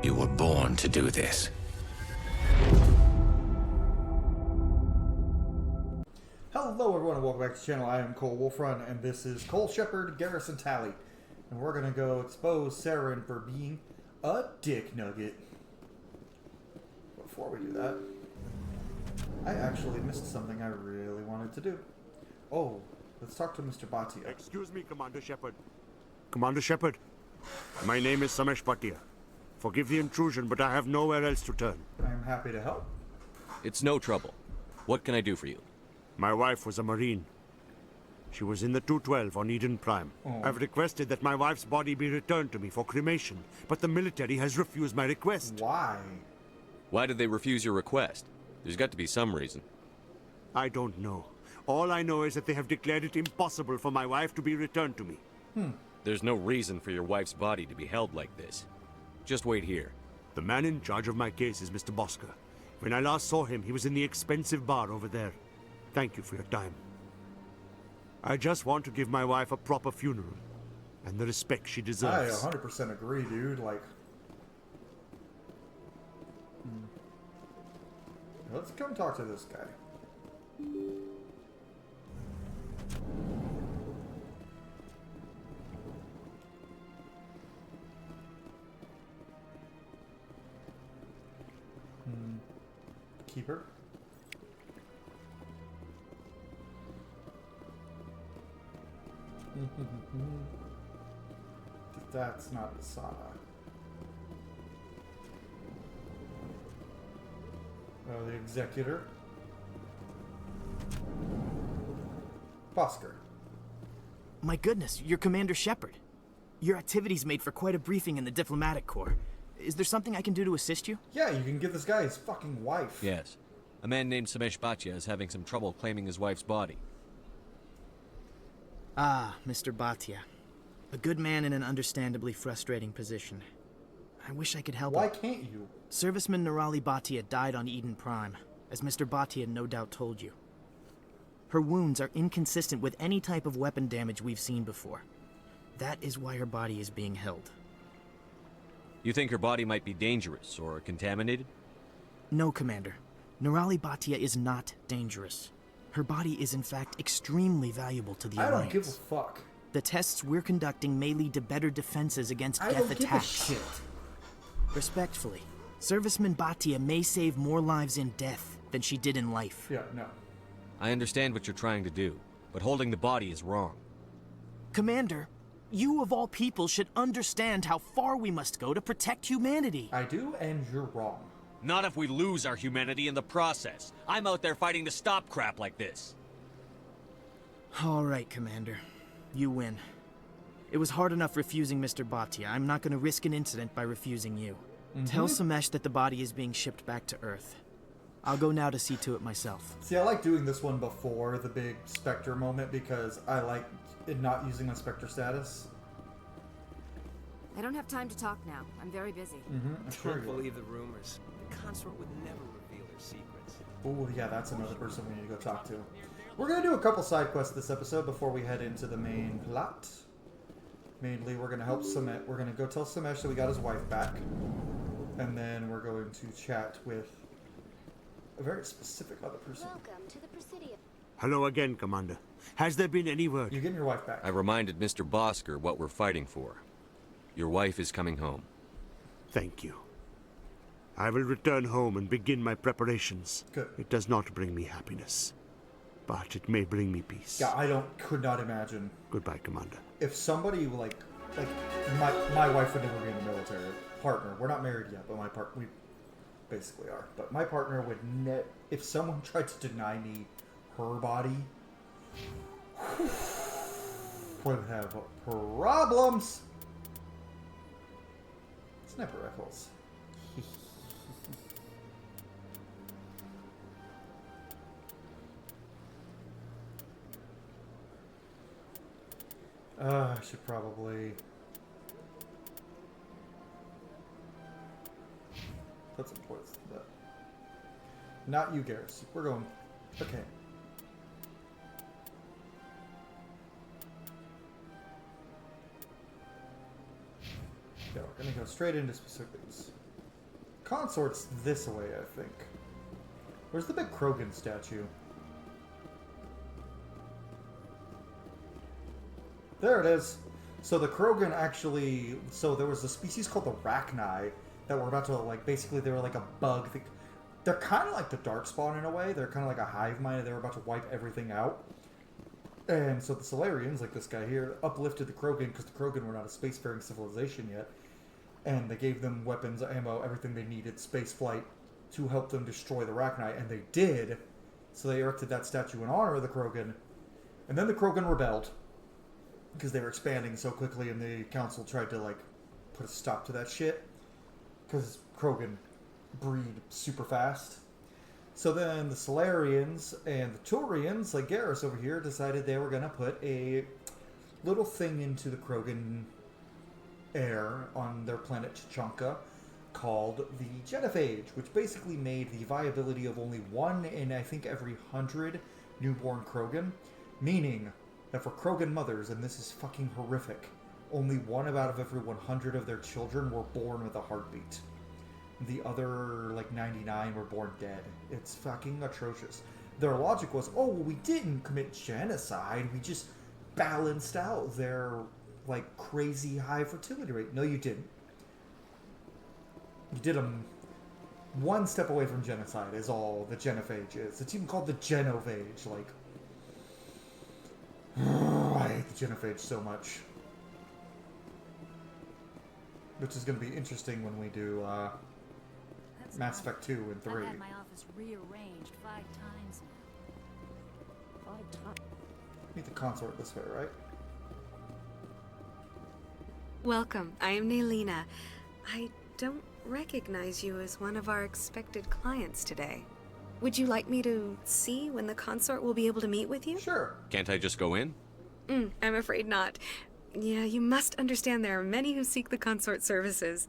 You were born to do this. Hello everyone and welcome back to the channel. I am Cole Wolfrun and this is Cole Shepard, Garrison Tally. And we're gonna go expose Saren for being a dick nugget. Before we do that, I actually missed something I really wanted to do. Oh, let's talk to Mr. Bhatia. Excuse me, Commander Shepard. Commander Shepard, my name is Samesh Bhatia. Forgive the intrusion, but I have nowhere else to turn. I am happy to help. It's no trouble. What can I do for you? My wife was a Marine. She was in the 212 on Eden Prime. Oh. I've requested that my wife's body be returned to me for cremation, but the military has refused my request. Why? Why did they refuse your request? There's got to be some reason. I don't know. All I know is that they have declared it impossible for my wife to be returned to me. There's no reason for your wife's body to be held like this. Just wait here. The man in charge of my case is Mr. Bosker. When I last saw him, he was in the expensive bar over there. Thank you for your time. I just want to give my wife a proper funeral and the respect she I deserves. 100% agree, dude. Like, let's come talk to this guy. Keeper. That's not Asada. The Executor. Bosker. My goodness, you're Commander Shepard. Your activities made for quite a briefing in the Diplomatic Corps. Is there something I can do to assist you? Yeah, you can give this guy his fucking wife. Yes. A man named Samesh Bhatia is having some trouble claiming his wife's body. Ah, Mr. Bhatia. A good man in an understandably frustrating position. I wish I could help Why him. can't you? Serviceman Nirali Bhatia died on Eden Prime, as Mr. Bhatia no doubt told you. Her wounds are inconsistent with any type of weapon damage we've seen before. That is why her body is being held. You think her body might be dangerous or contaminated? No, Commander. Nirali Bhatia is not dangerous. Her body is in fact extremely valuable to the I Alliance. don't give a fuck. The tests we're conducting may lead to better defenses against I Geth don't give a attacks. shit. Respectfully, Serviceman Bhatia may save more lives in death than she did in life. Yeah, no. I understand what you're trying to do, but holding the body is wrong. Commander, you of all people should understand how far we must go to protect humanity. I do, and you're wrong. Not if we lose our humanity in the process. I'm out there fighting to stop crap like this. All right, Commander. You win. It was hard enough refusing Mr. Bhatia. I'm not going to risk an incident by refusing you. Tell Samesh that the body is being shipped back to Earth. I'll go now to see to it myself. See, I like doing this one before the big Spectre moment because I like it not using my Spectre status. I don't have time to talk now. I'm very busy. I'm sure Don't you will. believe the rumors. The consort would never reveal their secrets. Oh, yeah, that's another person we need to go talk to. We're going to do a couple side quests this episode before we head into the main plot. Mainly, we're going to help Samesh. We're going to go tell Samesh that we got his wife back. And then we're going to chat with a very specific other person. Welcome to the Presidio. Hello again, Commander. Has there been any word? You getting your wife back. I reminded Mr. Bosker what we're fighting for. Your wife is coming home. Thank you. I will return home and begin my preparations. Good. It does not bring me happiness, but it may bring me peace. Yeah, could not imagine Goodbye, Commander. if somebody like my wife would never be in the military. Partner, we're not married yet, but we basically are. But my partner would if someone tried to deny me her body, would have problems. Sniper rifles. I should probably put some points to that. Not you, Garrus. We're going. Okay. Yeah, we're gonna go straight into specifics. consort's this way, I think. Where's the big Krogan statue? There it is. So the Krogan actually... So there was a species called the Rachni that were about to, like, basically they were like a bug. They're kind of like the Darkspawn in a way. They're kind of like a hive mind, and they were about to wipe everything out. And so the Solarians, like this guy here, uplifted the Krogan because the Krogan were not a spacefaring civilization yet. And they gave them weapons, ammo, everything they needed, space flight, to help them destroy the Rachni. And they did. So they erected that statue in honor of the Krogan. And then the Krogan rebelled. Because they were expanding so quickly, and the council tried to, like, put a stop to that shit. Because Krogan breed super fast. So then the Solarians and the Turians, like Garrus over here, decided they were going to put a little thing into the Krogan air on their planet Chachanka called the Genophage, which basically made the viability of only 1 in, I think, every 100 newborn Krogan. Meaning that for Krogan mothers, and this is fucking horrific, only 1 out of every 100 of their children were born with a heartbeat. The other, like, 99 were born dead. It's fucking atrocious. Their logic was, oh, well, we didn't commit genocide, we just balanced out their, like, crazy high fertility rate. No, you didn't. You did them one step away from genocide is all the Genophage is. It's even called the Genophage, like... I hate the Genophage so much. Which is going to be interesting when we do Mass Effect 2 and 3. I've had my office rearranged 5 times now. 5 times? Meet the consort this way, right? Welcome. I am Nelina. I don't recognize you as one of our expected clients today. Would you like me to see when the consort will be able to meet with you? Sure. Can't I just go in? I'm afraid not. Yeah, you must understand there are many who seek the consort services.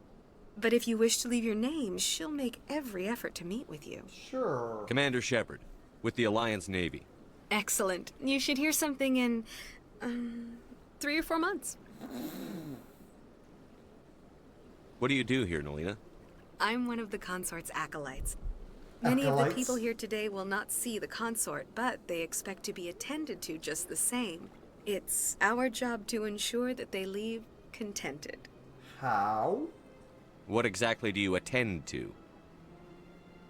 But if you wish to leave your name, she'll make every effort to meet with you. Sure. Commander Shepard, with the Alliance Navy. Excellent. You should hear something in, 3 or 4 months. What do you do here, Nelina? I'm one of the consort's acolytes. Many of the people here today will not see the consort, but they expect to be attended to just the same. It's our job to ensure that they leave contented. How? What exactly do you attend to?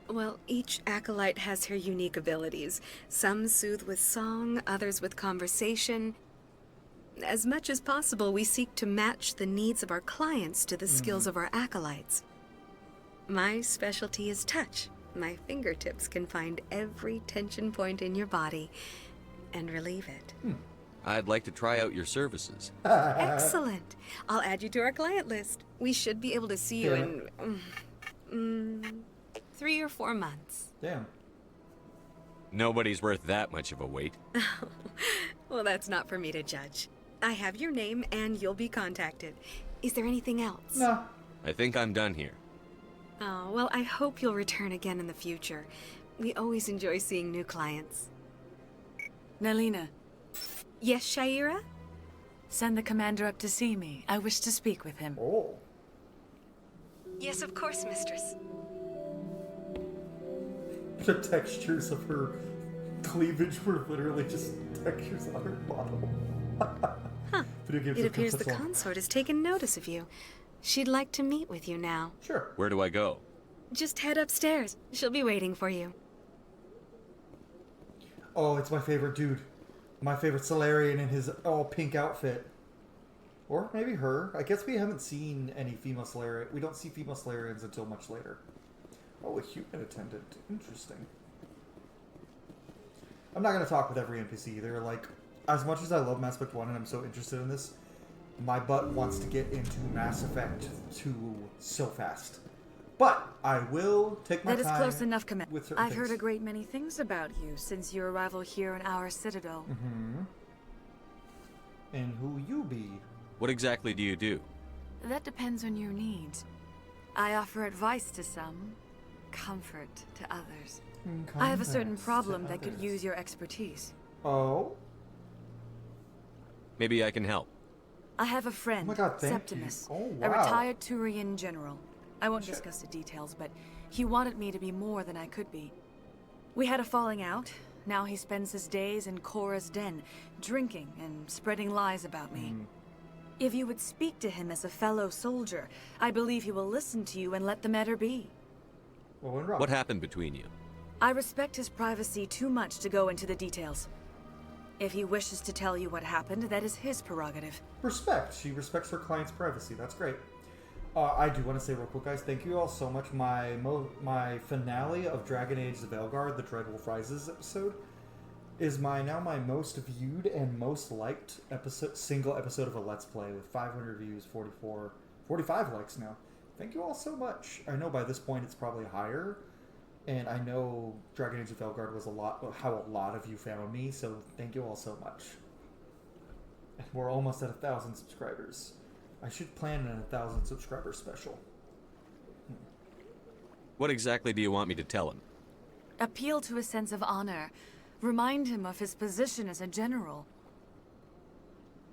Well, each acolyte has her unique abilities. Some soothe with song, others with conversation. As much as possible, we seek to match the needs of our clients to the skills of our acolytes. My specialty is touch. My fingertips can find every tension point in your body and relieve it. I'd like to try out your services. Excellent. I'll add you to our client list. We should be able to see you in 3 or 4 months. Damn. Nobody's worth that much of a wait. Well, that's not for me to judge. I have your name and you'll be contacted. Is there anything else? No. I think I'm done here. Oh, well, I hope you'll return again in the future. We always enjoy seeing new clients. Nelina, Yes, Shaira? send the commander up to see me. I wish to speak with him. Oh. Yes, of course, mistress. The textures of her cleavage were literally just textures on her bottom. Huh. Video games It have come appears so the far. consort has taken notice of you. She'd like to meet with you now. Sure. Where do I go? Just head upstairs. She'll be waiting for you. Oh, it's my favorite dude. My favorite Solarian in his all pink outfit. Or maybe her. I guess we haven't seen any female Solarian. We don't see female Solarians until much later. Oh, a human attendant. Interesting. I'm not going to talk with every NPC. They're like, as much as I love Mass Effect 1 and I'm so interested in this, my butt wants to get into Mass Effect 2 so fast. But I will take my That time. is close enough, Commander. with certain I've heard a things. great many things about you since your arrival here in our citadel. And who you be? What exactly do you do? That depends on your needs. I offer advice to some, comfort to others. I have a certain Context to problem that could others. use your expertise. Oh? Maybe I can help. I have a friend, Oh my God, thank Septimus, you. Oh, a wow. retired Turian general. I won't discuss the details, but he wanted me to be more than I could be. We had a falling out. Now he spends his days in Cora's den, drinking and spreading lies about me. If you would speak to him as a fellow soldier, I believe he will listen to you and let the matter be. What happened between you? I respect his privacy too much to go into the details. If he wishes to tell you what happened, that is his prerogative. Respect. She respects her client's privacy. That's great. I do want to say real quick, guys, thank you all so much. My finale of Dragon Age the Veilguard, the Dreadwolf Rises episode, is now my most viewed and most liked single episode of a Let's Play with 500 views, 45 likes now. Thank you all so much. I know by this point it's probably higher, and I know Dragon Age the Veilguard was how a lot of you found me, so thank you all so much. And we're almost at 1,000 subscribers. I should plan an 1,000 subscriber special. What exactly do you want me to tell him? Appeal to his sense of honor. Remind him of his position as a general.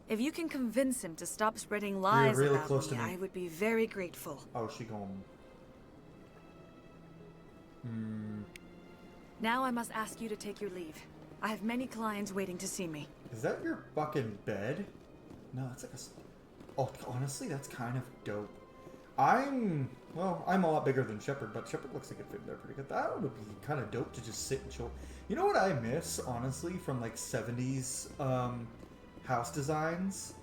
If you can convince him to stop spreading lies really about close me, to me, I would be very grateful. Oh, she going. Now I must ask you to take your leave. I have many clients waiting to see me. Is that your fucking bed? No, that's like a... Oh, honestly, that's kind of dope. I'm a lot bigger than Shepard, but Shepard looks like it fit in there pretty good. That would be kind of dope to just sit and chill. You know what I miss, honestly, from like 70s house designs?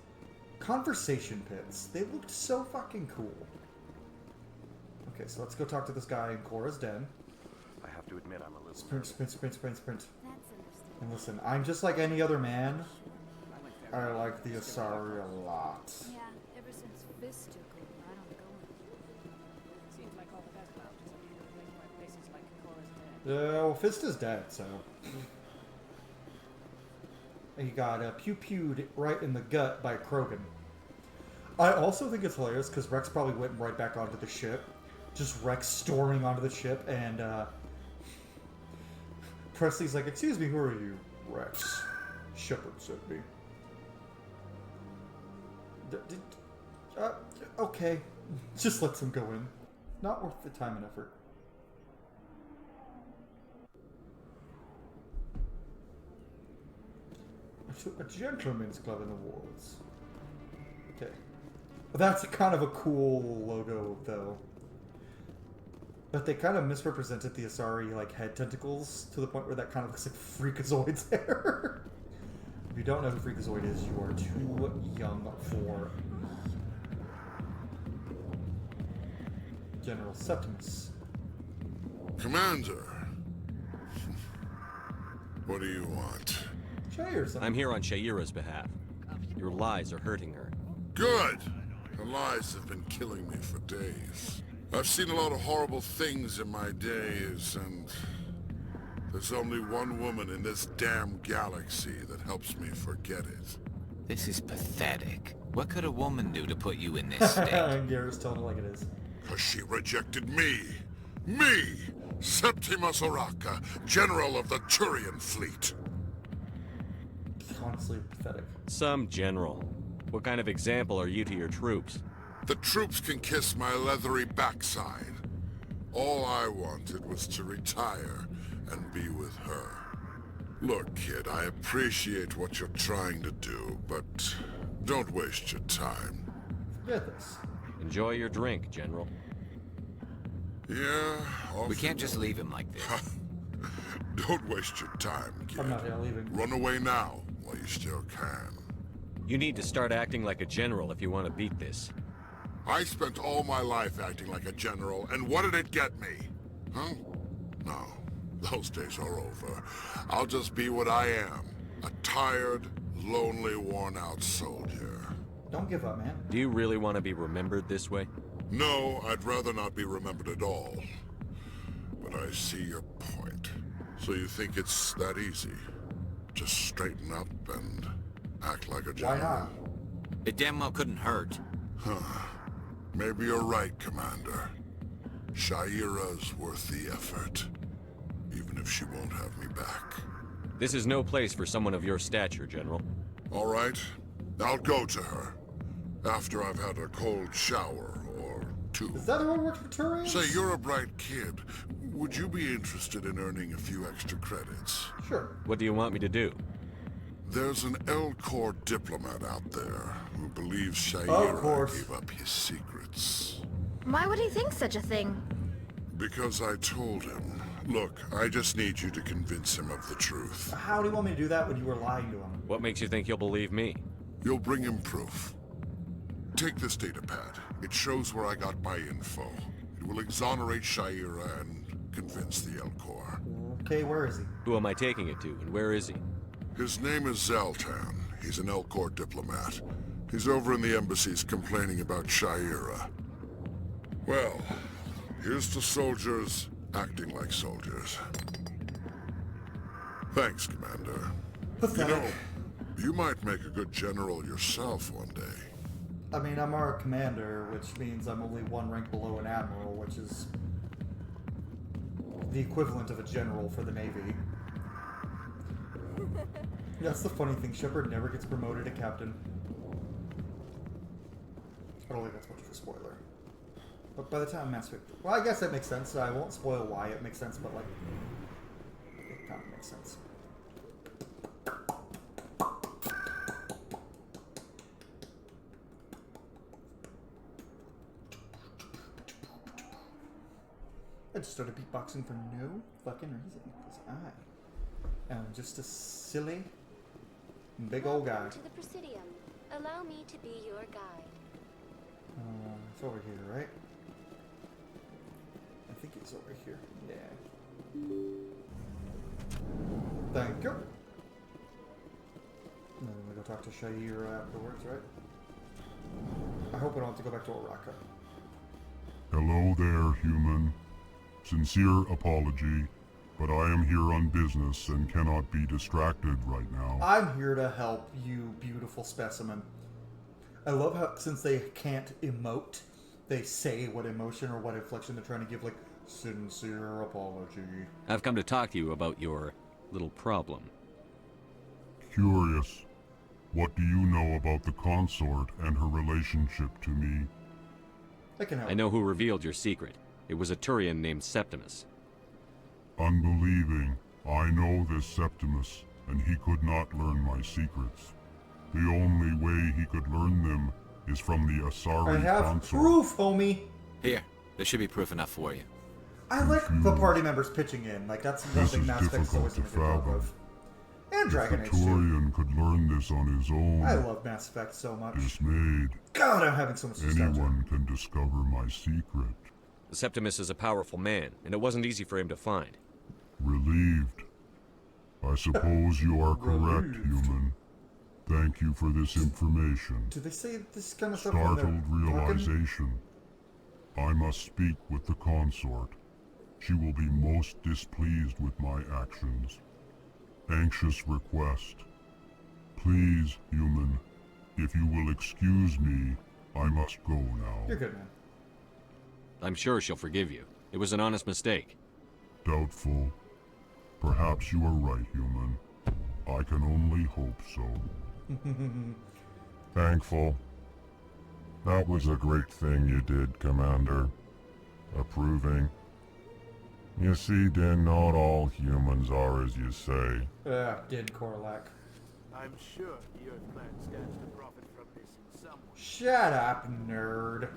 Conversation pits. They looked so fucking cool. Okay, so let's go talk to this guy in Cora's den. I have to admit, I'm a little... Sprint. And listen, I'm just like any other man. I like the Asari a lot. Yeah, ever since Fist took over, I don't go in. Seems like all the best lounges are being replaced by places like Cora's Den. Well, Fist is dead, so... He got pew-pewed right in the gut by Krogan. I also think it's hilarious, because Rex probably went right back onto the ship. Just Rex storming onto the ship, and Presley's like, "Excuse me, who are you?" Rex. Shepard sent me. Okay. Just lets him go in. Not worth the time and effort. A gentleman's club in the walls. Okay. That's kind of a cool logo, though. But they kind of misrepresented the Asari, like, head tentacles to the point where that kind of looks like Freakazoid's hair. If you don't know who Freakazoid is, you are too young for General Septimus. Commander! What do you want? I'm here on Shaira's behalf. Your lies are hurting her. Good! Her lies have been killing me for days. I've seen a lot of horrible things in my days, and there's only one woman in this damn galaxy that helps me forget it. This is pathetic. What could a woman do to put you in this state? Garrett's telling it like it is. 'Cause she rejected me! Me! Septimus Oraka, General of the Turian Fleet! Honestly pathetic. Some general. What kind of example are you to your troops? The troops can kiss my leathery backside. All I wanted was to retire and be with her. Look, kid, I appreciate what you're trying to do, but don't waste your time. Forget this. Enjoy your drink, General. Yeah, we can't just leave him like this. Don't waste your time, kid. I'm not leaving. Run away now, while you still can. You need to start acting like a general if you want to beat this. I spent all my life acting like a general, and what did it get me? Huh? No, those days are over. I'll just be what I am. A tired, lonely, worn-out soldier. Don't give up, man. Do you really want to be remembered this way? No, I'd rather not be remembered at all. But I see your point. So you think it's that easy? Just straighten up and act like a general? Why not? It damn well couldn't hurt. Huh. Maybe you're right, Commander. Shaira's worth the effort. Even if she won't have me back. This is no place for someone of your stature, General. All right. I'll go to her. After I've had a cold shower or too. Is that who works for Turians? Say, you're a bright kid. Would you be interested in earning a few extra credits? Sure. What do you want me to do? There's an L-Corps diplomat out there who believes Of Shaira course. gave up his secrets. Why would he think such a thing? Because I told him. Look, I just need you to convince him of the truth. How do you want me to do that when you were lying to him? What makes you think he'll believe me? You'll bring him proof. Take this data pad. It shows where I got my info. It will exonerate Shaira and convince the L-Corps. Okay, where is he? Who am I taking it to, and where is he? His name is Zaltan. He's an L-Corps diplomat. He's over in the embassies complaining about Shaira. Well, here's to soldiers acting like soldiers. Thanks, Commander. Pathetic. You know, you might make a good general yourself one day. I mean, I'm our commander, which means I'm only one rank below an admiral, which is the equivalent of a general for the Navy. That's the funny thing, Shepard never gets promoted to captain. I don't think that's much of a spoiler. But by the time Mass Effect... Well, I guess that makes sense. I won't spoil why it makes sense, but, like, it kind of makes sense. I just started beatboxing for no fucking reason, because I am just a silly, big old guy. To the Presidium. Allow me to be your guide. It's over here, right? I think it's over here. Yeah. Thank you. And then we go talk to Shaira afterwards, right? I hope I don't have to go back to Oraka. Hello there, human. Sincere apology, but I am here on business and cannot be distracted right now. I'm here to help you, beautiful specimen. I love how, since they can't emote, they say what emotion or what inflection they're trying to give, like, sincere apology. I've come to talk to you about your little problem. Curious. What do you know about the consort and her relationship to me? I can help. I know who revealed your secret. It was a Turian named Septimus. Unbelieving. I know this Septimus, and he could not learn my secrets. The only way he could learn them is from the Asari I have consort. proof, homie! Here, there should be proof enough for you. I like the party members pitching in. Like, that's This something is Mass Effect's difficult always to been a good job fathom. of. And Dragon If Age a 2. Turian could learn this on his own, I love Mass Effect so much. dismayed, God, I'm having so much nostalgia. anyone can discover my secret. Septimus is a powerful man, and it wasn't easy for him to find. Relieved. I suppose you are correct, Relieved. human. Thank you for this information. Do they say this kind of stuff when they're Startled talking? realization. I must speak with the consort. She will be most displeased with my actions. Anxious request. Please, human, if you will excuse me, I must go now. You're good, man. I'm sure she'll forgive you. It was an honest mistake. Doubtful. Perhaps you are right, human. I can only hope so. Thankful. That was a great thing you did, Commander. Approving. You see, Din, not all humans are as you say. Did Korlak. I'm sure the Earth Clan stands to profit from this in some way. Shut up, nerd.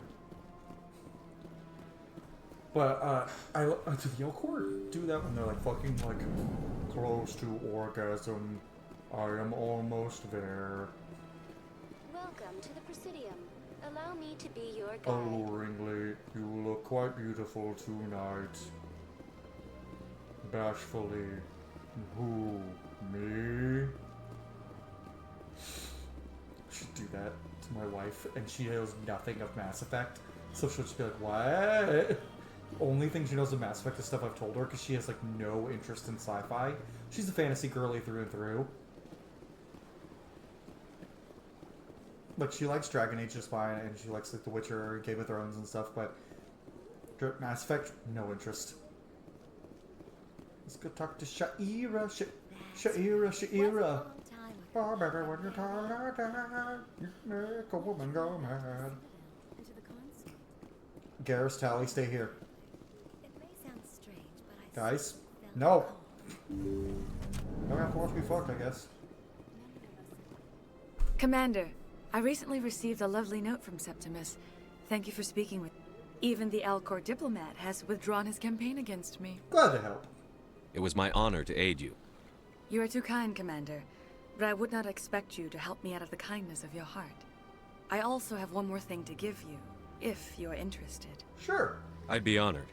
But, do the L-Corps do that when they're, like, fucking, like, close to orgasm? I am almost there. Welcome to the Presidium. Allow me to be your guide. Alluringly, you look quite beautiful tonight. Bashfully. Who? Me? I should do that to my wife, and she knows nothing of Mass Effect. So she'll just be like, what? Only thing she knows of Mass Effect is stuff I've told her, because she has, like, no interest in sci-fi. She's a fantasy girly through and through. Like, she likes Dragon Age just fine, and she likes, like, The Witcher, Game of Thrones and stuff, but Mass Effect, no interest. Let's go talk to Shaira. Shaira. Oh, baby, when you're tired, you make a woman go mad. Garrus, Tally, stay here. It may sound strange, but I Guys, felt no. calm. Don't have to watch me fuck, I guess. Commander, I recently received a lovely note from Septimus. Thank you for speaking with me. Even the Alcor diplomat has withdrawn his campaign against me. Glad to help. It was my honor to aid you. You are too kind, Commander, but I would not expect you to help me out of the kindness of your heart. I also have one more thing to give you, if you are interested. Sure. I'd be honored.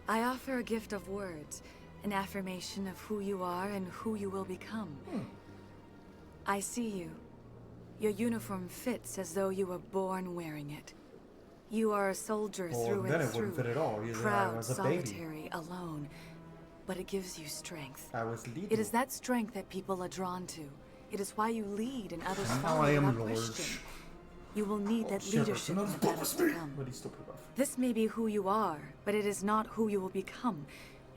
I offer a gift of words, an affirmation of who you are and who you will become. I see you. Your uniform fits as though you were born wearing it. You are a soldier through then and it wouldn't through. fit at all. Either I Proud, was a baby. solitary, alone. But it gives you strength. I was leading. It is that strength that people are drawn to. It is why you lead and others Now follow I am without Lord. question. You will need that Shepard, leadership another in the battles to come. But he's still pretty buff. This may be who you are, but it is not who you will become.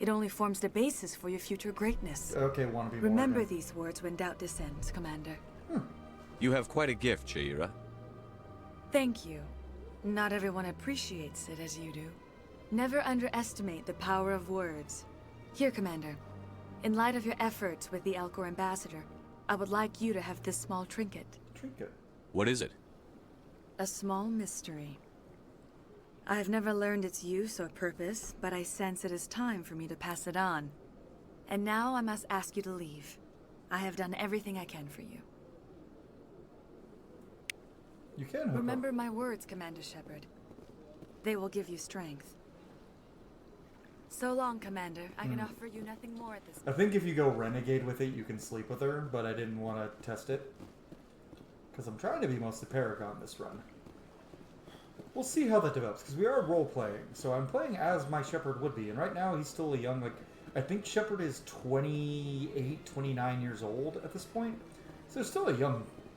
It only forms the basis for your future greatness. Okay, wanna be more Remember again. these words when doubt descends, Commander. You have quite a gift, Shaira. Thank you. Not everyone appreciates it as you do. Never underestimate the power of words. Here, Commander. In light of your efforts with the Alcor ambassador, I would like you to have this small trinket. Trinket? What is it? A small mystery. I have never learned its use or purpose, but I sense it is time for me to pass it on. And now I must ask you to leave. I have done everything I can for you. You can hook Remember my words, Commander Shepard. They will give you strength. So long, Commander. I can offer you nothing more at this I think if you go renegade with it, you can sleep with her, but I didn't want to test it. Because I'm trying to be mostly Paragon this run. We'll see how that develops, because we are role-playing, so I'm playing as my Shepard would be, and right now he's still a young, I think Shepard is 28, 29 years old at this point. So they're still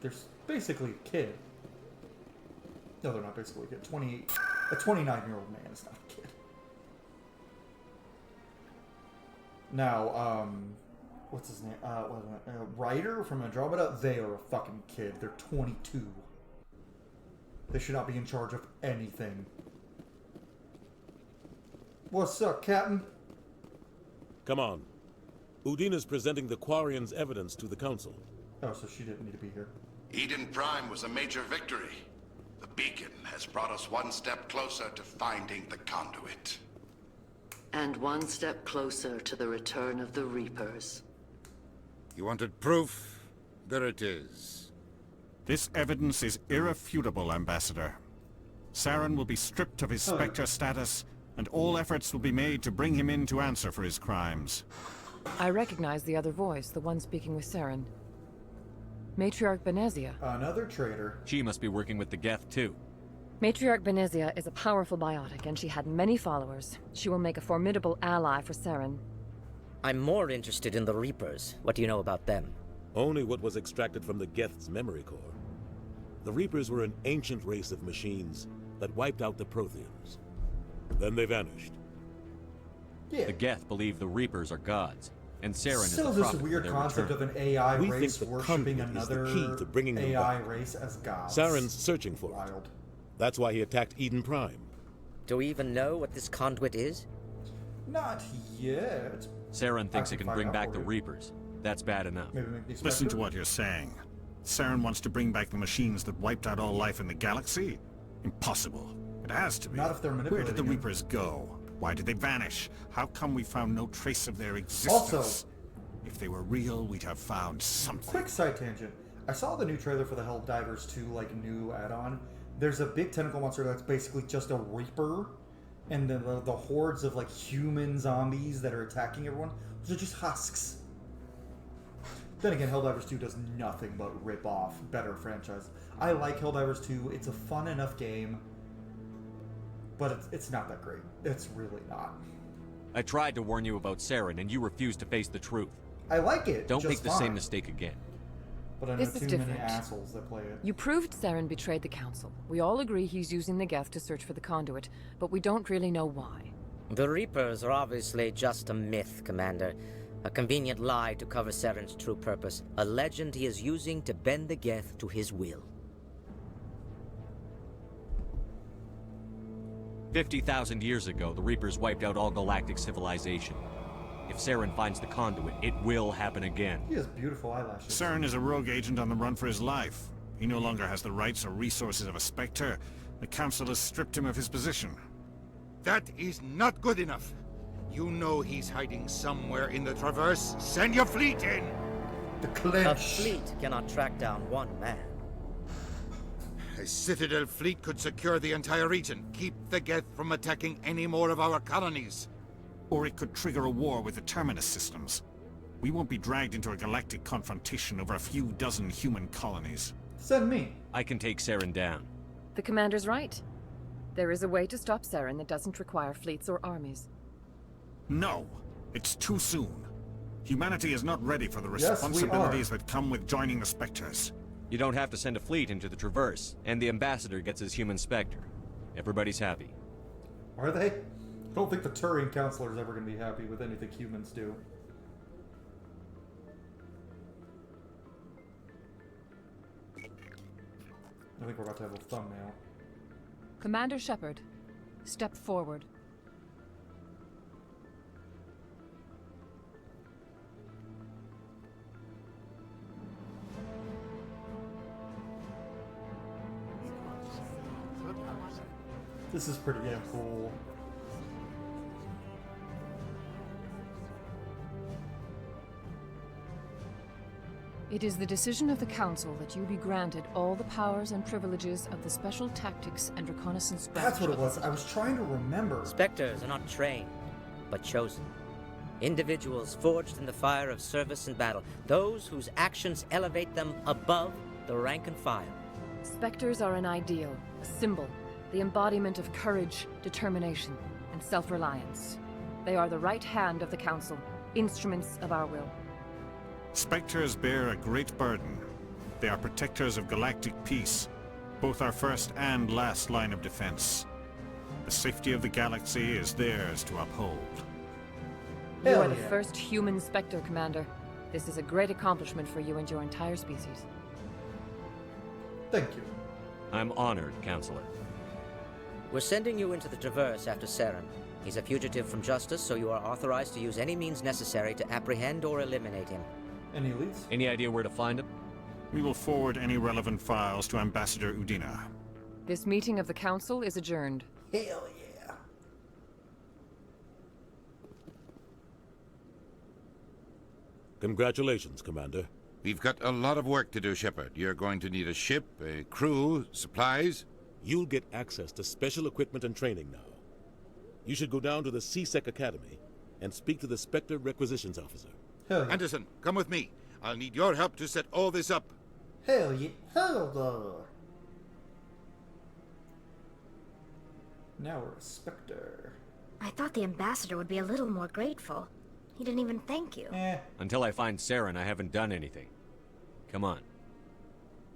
they're basically a kid. No, they're not basically a kid. A 29-year-old man is not a kid. Now, what's his name? Ryder from Andromeda, they are a fucking kid. They're 22. They should not be in charge of anything. What's up, Captain? Come on. Udina's presenting the Quarian's evidence to the Council. Oh, so she didn't need to be here. Eden Prime was a major victory. The beacon has brought us one step closer to finding the conduit. And one step closer to the return of the Reapers. You wanted proof? There it is. This evidence is irrefutable, Ambassador. Saren will be stripped of his Spectre status, and all efforts will be made to bring him in to answer for his crimes. I recognize the other voice, the one speaking with Saren. Matriarch Benezia. Another traitor. She must be working with the Geth, too. Matriarch Benezia is a powerful biotic, and she had many followers. She will make a formidable ally for Saren. I'm more interested in the Reapers. What do you know about them? Only what was extracted from the Geth's memory core. The Reapers were an ancient race of machines that wiped out the Protheans. Then they vanished. Yeah. The Geth believe the Reapers are gods, and Saren is Still the this prophet weird for their concept return. of an AI We race think the worshipping conduit is the another key to bringing them AI back. race as gods. Saren's searching for it. That's why he attacked Eden Prime. Do we even know what this conduit is? Not yet. Saren thinks I it can find bring out back for the you. Reapers. That's bad enough. Maybe make me Listen to Spectre? what you're saying. Saren wants to bring back the machines that wiped out all life in the galaxy? Impossible. It has to be. Not if they're Where did manipulating the him. Reapers go? Why did they vanish? How come we found no trace of their existence? Also, if they were real, we'd have found something. quick side tangent. I saw the new trailer for the Helldivers 2, new add-on. There's a big tentacle monster that's basically just a Reaper, and the hordes of human zombies that are attacking everyone, those are just husks. Then again, Helldivers 2 does nothing but rip off better franchise. I like Helldivers 2. It's a fun enough game, but it's not that great. It's really not. I tried to warn you about Saren, and you refused to face the truth. I like it. Don't just make the fine. same mistake again. But I know This is too many different. assholes that play it. You proved Saren betrayed the Council. We all agree he's using the Geth to search for the conduit, but we don't really know why. The Reapers are obviously just a myth, Commander. A convenient lie to cover Saren's true purpose. A legend he is using to bend the Geth to his will. 50,000 years ago, the Reapers wiped out all galactic civilization. If Saren finds the conduit, it will happen again. He has beautiful eyelashes. Saren is a rogue agent on the run for his life. He no longer has the rights or resources of a Spectre. The Council has stripped him of his position. That is not good enough. You know he's hiding somewhere in the Traverse. Send your fleet in! The clinch. A fleet cannot track down one man. A Citadel fleet could secure the entire region, keep the Geth from attacking any more of our colonies. Or it could trigger a war with the Terminus systems. We won't be dragged into a galactic confrontation over a few dozen human colonies. Send me. I can take Saren down. The commander's right. There is a way to stop Saren that doesn't require fleets or armies. No, it's too soon. Humanity is not ready for the Yes, responsibilities that come with joining the Spectres. You don't have to send a fleet into the Traverse, and the ambassador gets his human Spectre. Everybody's happy. Are they? I don't think the Turian Councilor is ever going to be happy with anything humans do. I think we're about to have a thumbnail. Commander Shepard, step forward. This is pretty damn cool. It is the decision of the Council that you be granted all the powers and privileges of the Special Tactics and Reconnaissance Branch. That's what it was. I was trying to remember. Spectres are not trained, but chosen. Individuals forged in the fire of service and battle. Those whose actions elevate them above the rank and file. Spectres are an ideal, a symbol, the embodiment of courage, determination, and self-reliance. They are the right hand of the Council, instruments of our will. Spectres bear a great burden. They are protectors of galactic peace, both our first and last line of defense. The safety of the galaxy is theirs to uphold. You are the first human Spectre, Commander. This is a great accomplishment for you and your entire species. Thank you. I'm honored, Counselor. We're sending you into the Traverse after Saren. He's a fugitive from justice, so you are authorized to use any means necessary to apprehend or eliminate him. Any leads? Any idea where to find him? We will forward any relevant files to Ambassador Udina. This meeting of the Council is adjourned. Hell yeah. Congratulations, Commander. We've got a lot of work to do, Shepard. You're going to need a ship, a crew, supplies. You'll get access to special equipment and training now. You should go down to the CSEC Academy and speak to the Spectre Requisitions Officer. Hell yeah. Anderson, come with me. I'll need your help to set all this up. Hell yeah. Hell yeah. Now we're a Spectre. I thought the ambassador would be a little more grateful. He didn't even thank you. Until I find Saren, I haven't done anything. Come on.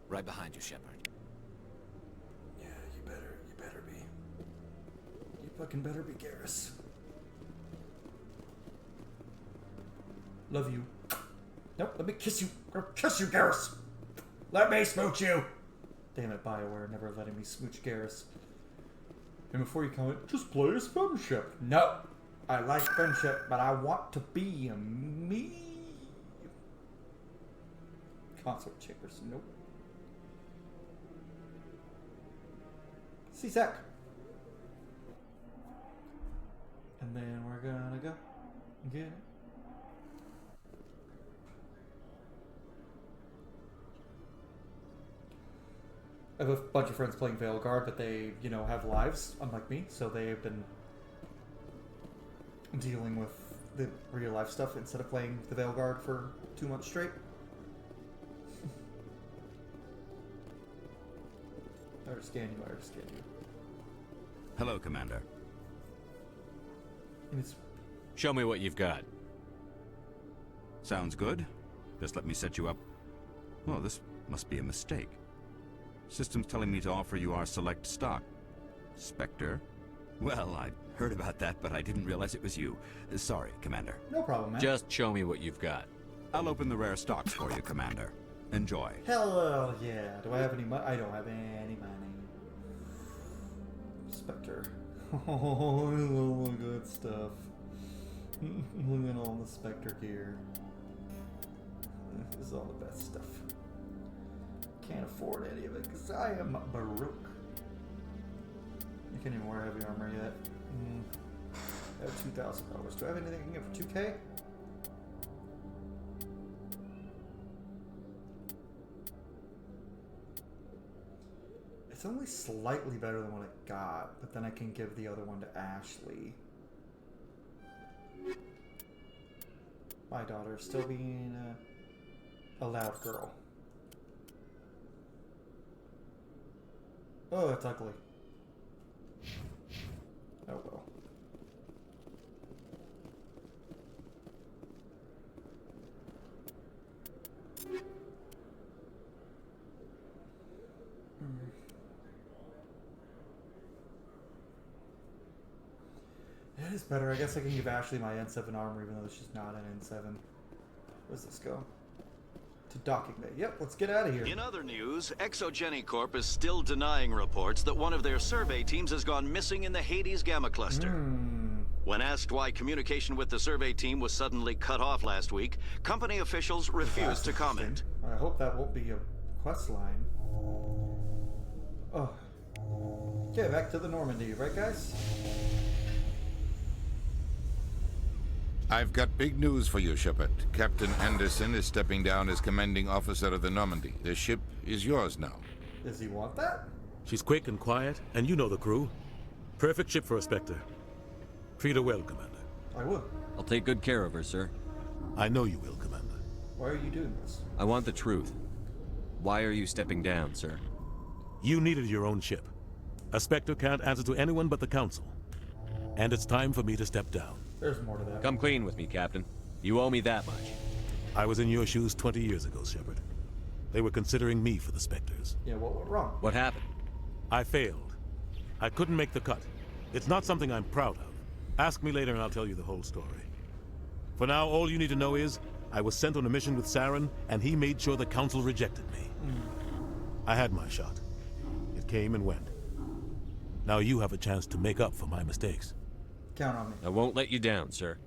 Right behind you, Shepard. Yeah, you better be. You fucking better be, Garrus. Love you. Nope, let me kiss you. I'm gonna kiss you, Garrus. Let me smooch you. Damn it, BioWare, never letting me smooch Garrus. And before you comment, just play as friendship. No, I like friendship, but I want to be a me. Consort chambers, nope. CSEC. And then we're gonna go get it. I have a bunch of friends playing Veilguard, but they, you know, have lives, unlike me, so they've been dealing with the real life stuff instead of playing the Veilguard for 2 months straight. I already scanned you. Hello, Commander. Show me what you've got. Sounds good. Just let me set you up. Oh, this must be a mistake. System's telling me to offer you our select stock. Spectre? Well, I heard about that, but I didn't realize it was you. Sorry, Commander. No problem, man. Just show me what you've got. I'll open the rare stocks for you, Commander. Enjoy. Hell yeah. Do I have any money? I don't have any money. Spectre. Oh, all the good stuff. Look at all the Spectre gear. This is all the best stuff. Can't afford any of it because I am Baruch. You can't even wear heavy armor yet. I have $2,000. Do I have anything I can get for $2K? It's only slightly better than what I got, but then I can give the other one to Ashley. My daughter still being a loud girl. Oh, it's ugly. Oh well. It is better. I guess I can give Ashley my N7 armor even though she's not an N7. Where does this go? To docking bay. Yep, let's get out of here. In other news, Exogeny Corp is still denying reports that one of their survey teams has gone missing in the Hades Gamma Cluster. When asked why communication with the survey team was suddenly cut off last week, company officials refused to comment. I hope that won't be a quest line. Oh. Okay, back to the Normandy, right guys? I've got big news for you, Shepard. Captain Anderson is stepping down as commanding officer of the Normandy. The ship is yours now. Does he want that? She's quick and quiet, and you know the crew. Perfect ship for a Spectre. Treat her well, Commander. I will. I'll take good care of her, sir. I know you will, Commander. Why are you doing this? I want the truth. Why are you stepping down, sir? You needed your own ship. A Spectre can't answer to anyone but the Council. And it's time for me to step down. There's more to that. Come clean with me, Captain. You owe me that much. I was in your shoes 20 years ago, Shepard. They were considering me for the Spectres. Yeah, what went wrong? What happened? I failed. I couldn't make the cut. It's not something I'm proud of. Ask me later and I'll tell you the whole story. For now, all you need to know is, I was sent on a mission with Saren, and he made sure the Council rejected me. I had my shot. It came and went. Now you have a chance to make up for my mistakes. Count on me. I won't let you down, sir.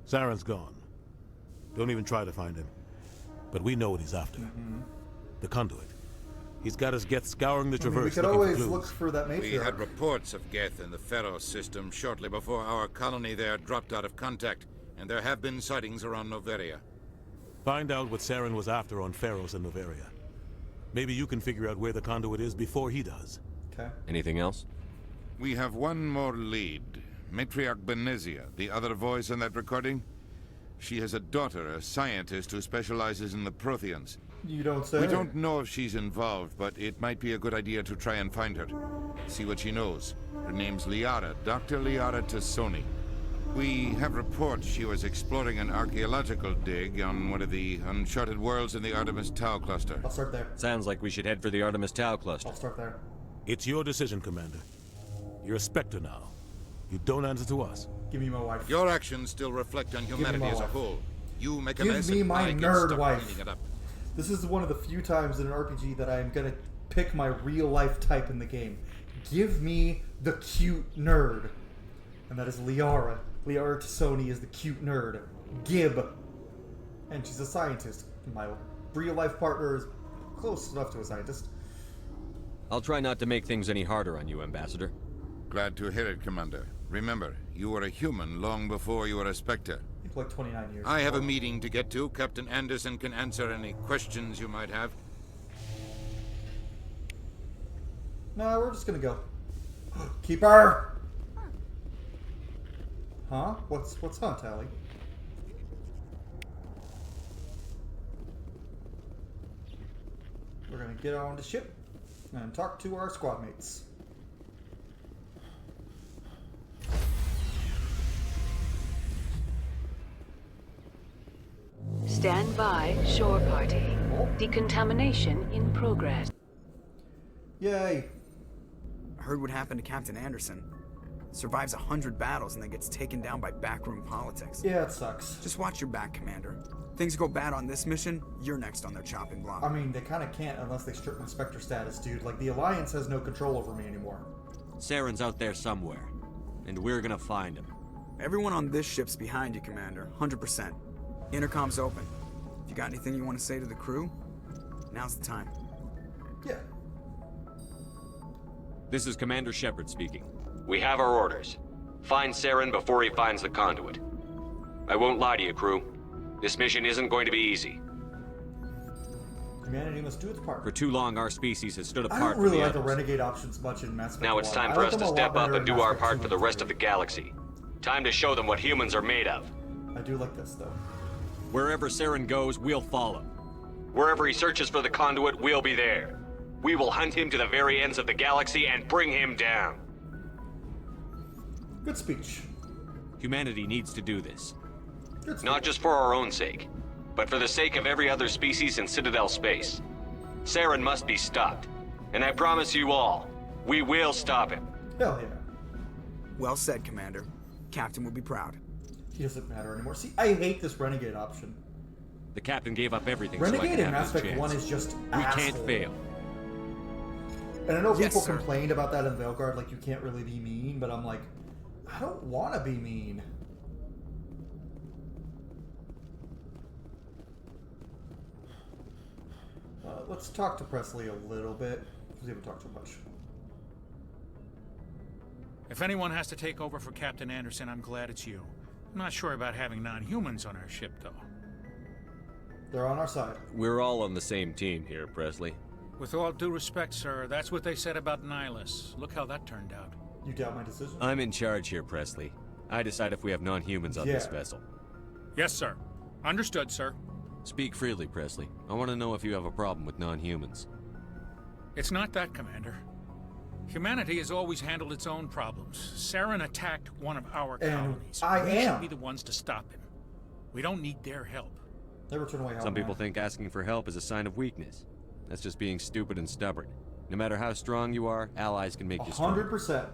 Saren's gone. Don't even try to find him. But we know what he's after. The conduit. He's got his Geth scouring the Traverse. We could always look for that matriarch. We had reports of Geth in the Pharaoh system shortly before our colony there dropped out of contact, and there have been sightings around Noveria. Find out what Saren was after on Pharos and Noveria. Maybe you can figure out where the conduit is before he does. Okay. Anything else? We have one more lead. Matriarch Benezia, the other voice in that recording. She has a daughter, a scientist who specializes in the Protheans. You don't say. We don't know if she's involved, but it might be a good idea to try and find her. See what she knows. Her name's Liara, Dr. Liara Tassoni. We have reports she was exploring an archaeological dig on one of the uncharted worlds in the Artemis Tau cluster. I'll start there. Sounds like we should head for the Artemis Tau cluster. I'll start there. It's your decision, Commander. You're a Spectre now. You don't answer to us. Give me my wife. Your actions still reflect on humanity as a whole. You make a mess. Give me my nerd wife. Cleaning it up. This is one of the few times in an RPG that I'm gonna pick my real life type in the game. Give me the cute nerd. And that is Liara. Liara Tassoni is the cute nerd. Gib. And she's a scientist. My real life partner is close enough to a scientist. I'll try not to make things any harder on you, Ambassador. Glad to hear it, Commander. Remember, you were a human long before you were a Spectre. Like 29 years. I have a meeting to get to. Captain Anderson can answer any questions you might have. No, we're just gonna go. Keeper! Huh? What's on, Tally? We're gonna get on the ship and talk to our squad mates. Stand by, shore party. Decontamination in progress. Yay. Heard what happened to Captain Anderson. Survives 100 battles and then gets taken down by backroom politics. Yeah, it sucks. Just watch your back, Commander. Things go bad on this mission, you're next on their chopping block. I mean, they kind of can't unless they strip my Spectre status, dude. Like, the Alliance has no control over me anymore. Saren's out there somewhere. and we're gonna find him. Everyone on this ship's behind you, Commander. 100%. Intercom's open. If you got anything you want to say to the crew, now's the time. Yeah. This is Commander Shepard speaking. We have our orders. Find Saren before he finds the conduit. I won't lie to you, crew. This mission isn't going to be easy. Humanity must do its part. For too long, our species has stood apart I don't really from like the the others. renegade options much in Mass Effect Now it's 1. time I for like us them to a lot step up better and in do our Mass Effect part 2 for the and rest of 3. the galaxy. Time to show them what humans are made of. I do like this, though. Wherever Saren goes, we'll follow. Wherever he searches for the conduit, we'll be there. We will hunt him to the very ends of the galaxy and bring him down. Good speech. Humanity needs to do this. Good speech. Not just for our own sake, but for the sake of every other species in Citadel space. Saren must be stopped. And I promise you all, we will stop him. Hell yeah. Well said, Commander. Captain will be proud. He doesn't matter anymore. See, I hate this renegade option. The captain gave up everything Renegade so I in can have Mass this Effect chance. 1 is just We asshole. can't fail. And I know Yes, people sir. complained about that in Veilguard, like you can't really be mean, but I'm like, I don't want to be mean. Let's talk to Presley a little bit. We haven't talked too much. If anyone has to take over for Captain Anderson, I'm glad it's you. I'm not sure about having non-humans on our ship, though. They're on our side. We're all on the same team here, Presley. With all due respect, sir, that's what they said about Nihilus. Look how that turned out. You doubt my decision? I'm in charge here, Presley. I decide if we have non-humans on this vessel. Yes, sir. Understood, sir. Speak freely, Presley. I want to know if you have a problem with non-humans. It's not that, Commander. Humanity has always handled its own problems. Saren attacked one of our colonies. We should be the ones to stop him. We don't need their help. Never turn away help. Some people think asking for help is a sign of weakness. That's just being stupid and stubborn. No matter how strong you are, allies can make you strong. 100%.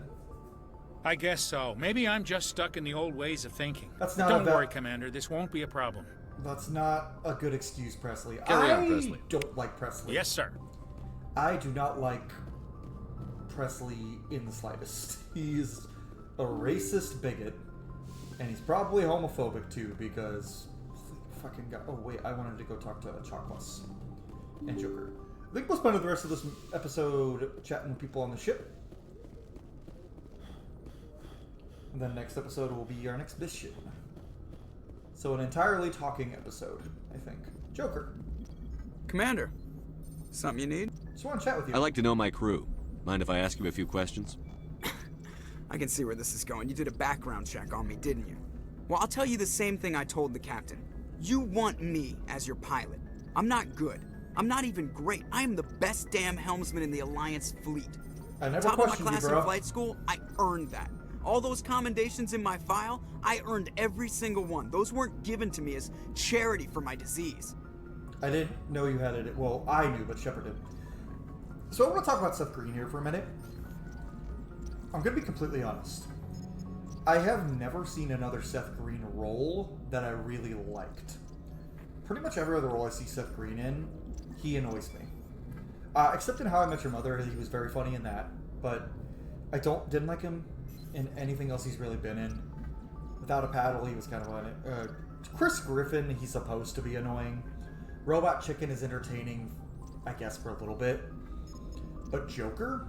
I guess so. Maybe I'm just stuck in the old ways of thinking. That's But not don't about- worry, Commander. This won't be a problem. That's not a good excuse, Presley. Carry on, Presley. I don't like Presley. Yes, sir. I do not like Presley in the slightest. He's a racist bigot, and he's probably homophobic too, because fucking god. Oh wait, I wanted to go talk to Chocolates and Joker. I think we'll spend the rest of this episode chatting with people on the ship. And then next episode will be our next mission. So an entirely talking episode, I think. Joker. Commander, something you need? Just want to chat with you. I like to know my crew. Mind if I ask you a few questions? I can see where this is going. You did a background check on me, didn't you? Well, I'll tell you the same thing I told the captain. You want me as your pilot. I'm not good. I'm not even great. I am the best damn helmsman in the Alliance fleet. I never Top of my questioned you, class bro. in flight school, I earned that. All those commendations in my file, I earned every single one. Those weren't given to me as charity for my disease. I didn't know you had it. Well, I knew, but Shepard did. So I want to talk about Seth Green here for a minute. I'm going to be completely honest. I have never seen another Seth Green role that I really liked. Pretty much every other role I see Seth Green in, he annoys me. Except in How I Met Your Mother, he was very funny in that. But I didn't like him in anything else he's really been in. Without a Paddle, he was kind of on it. Chris Griffin, he's supposed to be annoying. Robot Chicken is entertaining, I guess, for a little bit. But Joker?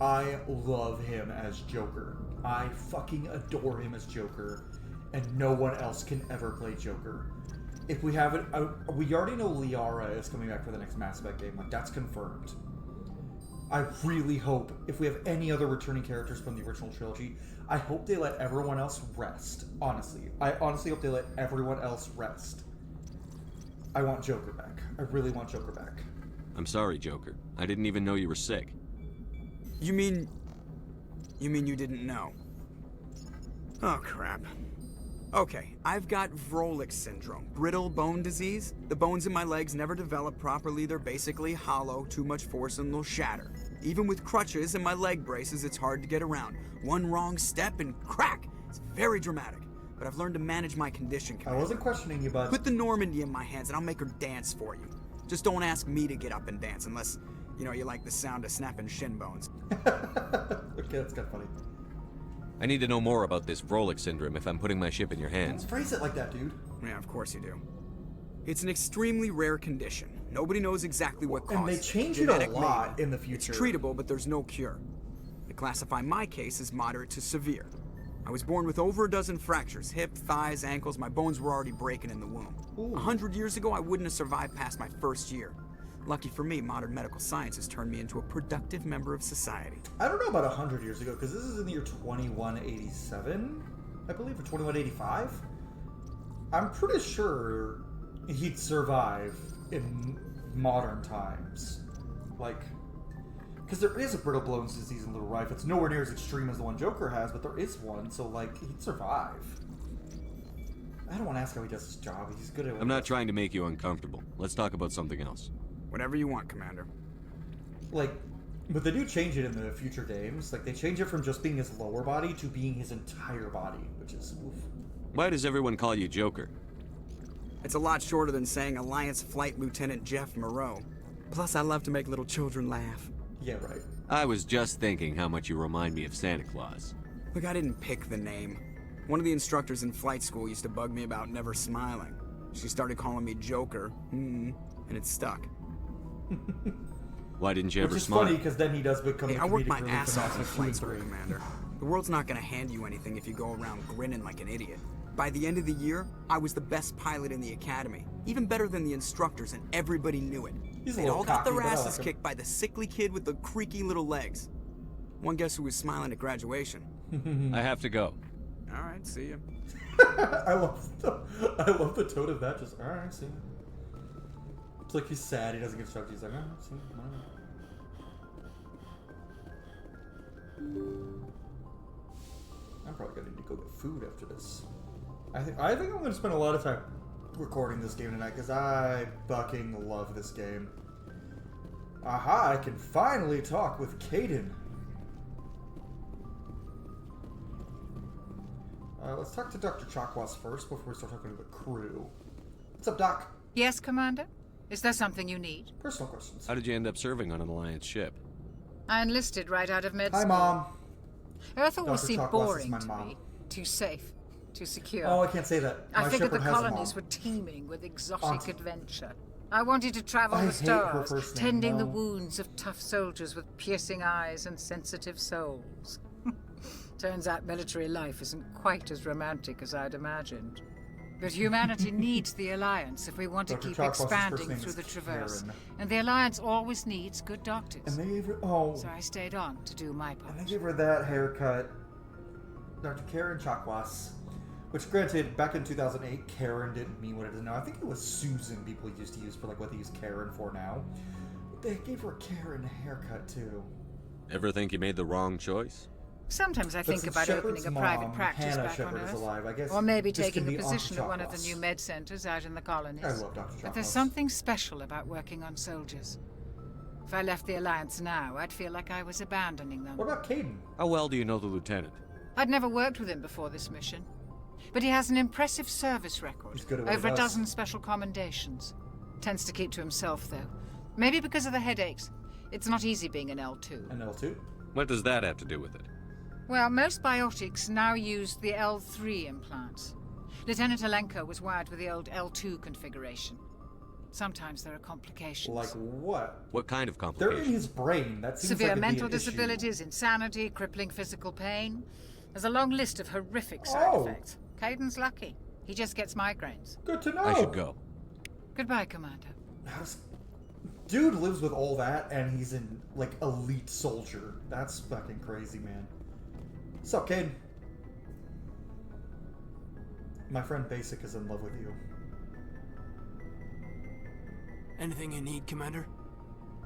I love him as Joker. I fucking adore him as Joker. And no one else can ever play Joker. If we have it, we already know Liara is coming back for the next Mass Effect game. Like, that's confirmed. I really hope, if we have any other returning characters from the original trilogy, I hope they let everyone else rest. Honestly. I honestly hope they let everyone else rest. I want Joker back. I really want Joker back. I'm sorry, Joker. I didn't even know you were sick. You mean you didn't know? Oh, crap. Okay, I've got Vrolik syndrome, brittle bone disease. The bones in my legs never develop properly. They're basically hollow, too much force and they'll shatter. Even with crutches and my leg braces, it's hard to get around. One wrong step and crack! It's very dramatic, but I've learned to manage my condition, Commander. I wasn't questioning you, bud. Put the Normandy in my hands and I'll make her dance for you. Just don't ask me to get up and dance unless, you like the sound of snapping shin bones. Okay, that's kind of funny. I need to know more about this Vrolik syndrome if I'm putting my ship in your hands. Don't phrase it like that, dude. Yeah, of course you do. It's an extremely rare condition. Nobody knows exactly what causes it. And they change it a lot in the future. It's treatable, but there's no cure. They classify my case as moderate to severe. I was born with over a dozen fractures, hip, thighs, ankles. My bones were already breaking in the womb. 100 years ago, I wouldn't have survived past my first year. Lucky for me, modern medical science has turned me into a productive member of society. I don't know about 100 years ago, because this is in the year 2187, I believe, or 2185. I'm pretty sure he'd survive in modern times. Like, because there is a brittle bones disease in Little Rife. It's nowhere near as extreme as the one Joker has, but there is one, so, like, he'd survive. I don't want to ask how he does his job. He's good at it. I'm not trying to make you uncomfortable. Let's talk about something else. Whatever you want, Commander. Like, but they do change it in the future games. Like, they change it from just being his lower body to being his entire body, which is oof. Why does everyone call you Joker? It's a lot shorter than saying Alliance Flight Lieutenant Jeff Moreau. Plus, I love to make little children laugh. Yeah, right. I was just thinking how much you remind me of Santa Claus. Look, I didn't pick the name. One of the instructors in flight school used to bug me about never smiling. She started calling me Joker, and it stuck. Why didn't you ever Which smile? is funny, because then he does become I work my ass off in flight school, screen. Commander. The world's not gonna hand you anything if you go around grinning like an idiot. By the end of the year, I was the best pilot in the academy. Even better than the instructors, and everybody knew it. They all got their asses kicked by the sickly kid with the creaky little legs. One guess who was smiling at graduation? I have to go. All right, see ya. I love the tone of that. Just, all right, see ya. It's like he's sad. He doesn't get instructed. He's like, all right, see ya. I'm probably gonna need to go get food after this. I think I'm gonna spend a lot of time recording this game tonight because I fucking love this game. Aha! I can finally talk with Kaidan. Let's talk to Dr. Chakwas first before we start talking to the crew. What's up, Doc? Yes, Commander? Is there something you need? Personal questions. How did you end up serving on an Alliance ship? I enlisted right out of med school. Hi, Mom. Earth always Dr. seemed Chakwas boring is my to mom. me. Too safe. Too secure. Oh, I can't say that. I My figured the Shepard has a colonies mom. were teeming with exotic Auntie. adventure. I wanted to travel I the hate her stars, first name, tending the no. wounds of tough soldiers with piercing eyes and sensitive souls. Turns out military life isn't quite as romantic as I'd imagined. But humanity needs the Alliance if we want to Dr. keep Chakwas' first expanding name through is the Traverse. Karen. And the Alliance always needs good doctors. And they gave her, oh. So I stayed on to do my part. And they gave her that haircut. Dr. Karen Chakwas. Which, granted, back in 2008, Karen didn't mean what it is now. I think it was Susan people used to use for like what they use Karen for now. But they gave her a Karen haircut too. Ever think you made the wrong choice? Sometimes I But think since about Shepard's opening a mom, private practice Hannah back Shepard, on is Earth. alive. I guess Or maybe this taking can a be position Auntie at one of the Chakwas. new med centers out in the colonies. I love Dr. But there's Chakwas. something special about working on soldiers. If I left the Alliance now, I'd feel like I was abandoning them. What about Kaidan? How well do you know the lieutenant? I'd never worked with him before this mission. But he has an impressive service record. He's good at what he Over a does. dozen special commendations. Tends to keep to himself, though. Maybe because of the headaches. It's not easy being an L2. An L2? What does that have to do with it? Well, most biotics now use the L3 implants. Lieutenant Alenko was wired with the old L2 configuration. Sometimes there are complications. Like what? What kind of They're complications? in his brain. That seems Severe like it'd be mental an issue. disabilities, insanity, crippling physical pain. There's a long list of horrific side Oh. effects. Kaidan's lucky. He just gets migraines. Good to know. I should go. Goodbye, Commander. Dude lives with all that, and he's in like elite soldier. That's fucking crazy, man. What's up, Kaidan? My friend Basic is in love with you. Anything you need, Commander?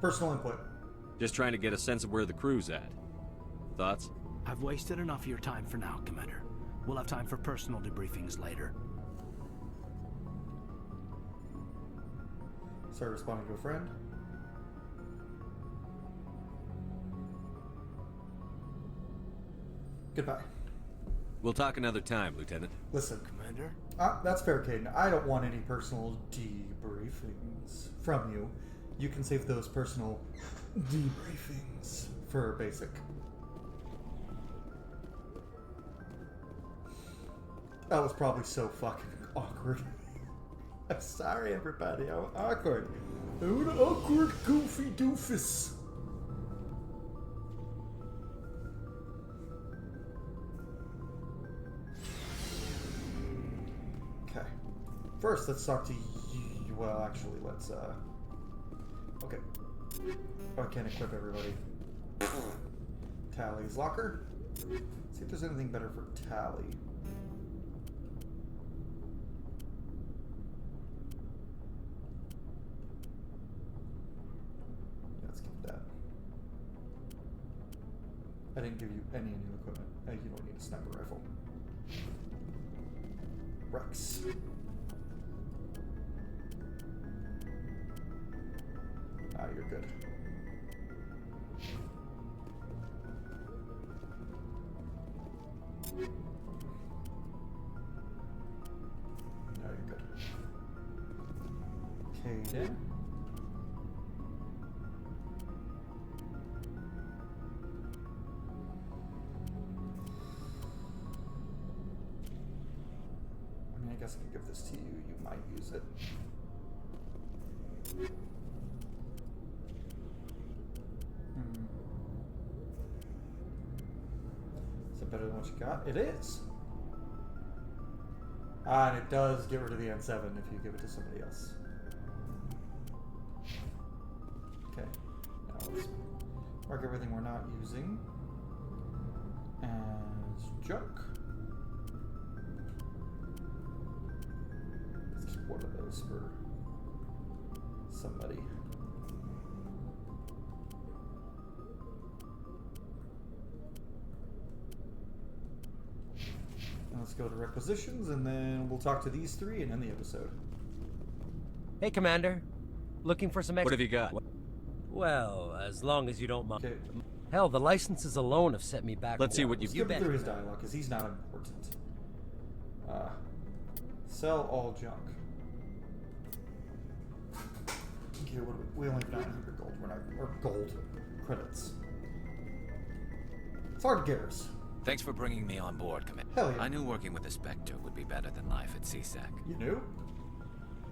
Personal input. Just trying to get a sense of where the crew's at. Thoughts? I've wasted enough of your time for now, Commander. We'll have time for personal debriefings later. Sorry, responding to a friend. Goodbye. We'll talk another time, Lieutenant. Listen. Commander? That's fair, Kaidan. I don't want any personal debriefings from you. You can save those personal debriefings for Basic. That was probably so fucking awkward. I'm sorry, everybody. I'm awkward. I'm an awkward, goofy doofus. Okay. First, let's talk to you. Well, actually, let's, okay. Oh, I can't equip everybody. Tally's locker. See if there's anything better for Tally. Let's keep that. I didn't give you any new equipment. You don't need a sniper rifle. Rex. Ah, you're good. No, you're good. Okay, then. I mean, I guess I can give this to you. You might use it. Is it better than what you got? It is. Ah, and it does get rid of the N7 if you give it to somebody else. Okay. Now let's mark everything we're not using as junk. Let's keep one of those for somebody. Let's go to requisitions, and then we'll talk to these three and end the episode. Hey, Commander. Looking for some extra... What have you got? Well, as long as you don't mind. Okay. Hell, the licenses alone have set me back. Let's see what you've... Skip through his dialogue, because he's not important. Sell all junk. Okay, what do we only have 900 gold. We're not... Or gold. Credits. It's hard to get us. Thanks for bringing me on board, Commander. Hell yeah. I knew working with the Spectre would be better than life at CSEC. You knew?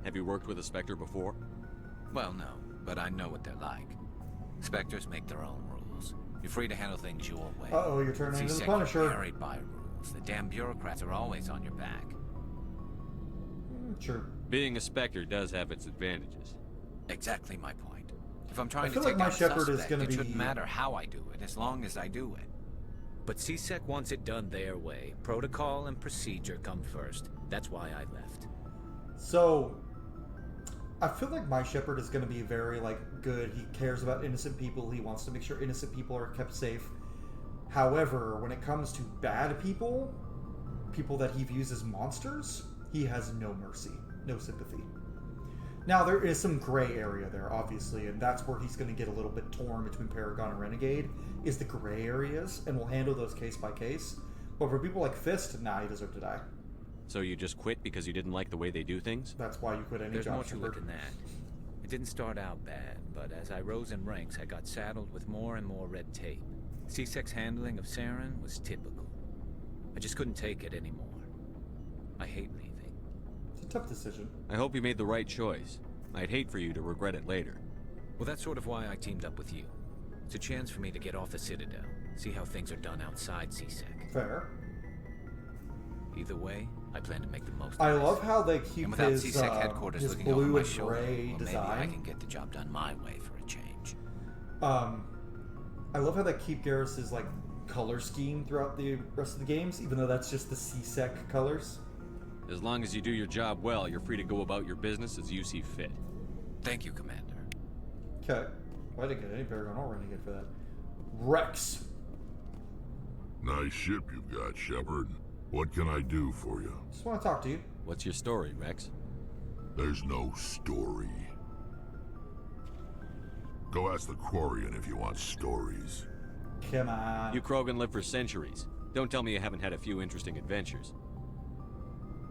Have you worked with a Spectre before? Well, no, but I know what they're like. Spectres make their own rules. You're free to handle things your way. Uh-oh, you're turning into the CSEC, Punisher. you're carried by rules. The damn bureaucrats are always on your back. Sure. Being a Spectre does have its advantages. Exactly my point. If I'm trying to feel take like my out a Shepard is suspect, gonna it be... shouldn't matter how I do it, as long as I do it. But CSEC wants it done their way. Protocol and procedure come first. That's why I left. So, I feel like my Shepard is going to be very, like, good. He cares about innocent people. He wants to make sure innocent people are kept safe. However, when it comes to bad people, people that he views as monsters, he has no mercy, no sympathy. Now, there is some gray area there, obviously, and that's where he's going to get a little bit torn between Paragon and Renegade, is the gray areas, and we'll handle those case by case. But for people like Fist, nah, he deserved to die. So you just quit because you didn't like the way they do things? That's why you quit any There's job, more to Shepard. it than that. It didn't start out bad, but as I rose in ranks, I got saddled with more and more red tape. CSEC's handling of Saren was typical. I just couldn't take it anymore. I hate leaving. It's a tough decision. I hope you made the right choice. I'd hate for you to regret it later. Well, that's sort of why I teamed up with you. It's a chance for me to get off the Citadel, see how things are done outside CSEC. Fair. Either way, I plan to make the most of I this. love how they keep and without his, CSEC headquarters his looking over blue my and shoulder, gray well, design. maybe I can get the job done my way for a change. I love how they keep Garrus's, like, color scheme throughout the rest of the games, even though that's just the CSEC colors. As long as you do your job well, you're free to go about your business as you see fit. Thank you, Commander. Okay. Well, I didn't get any Paragon or Renegade for that. Rex. Nice ship you've got, Shepard. What can I do for you? Just want to talk to you. What's your story, Rex? There's no story. Go ask the Quarian if you want stories. Come on. You Krogan live for centuries. Don't tell me you haven't had a few interesting adventures.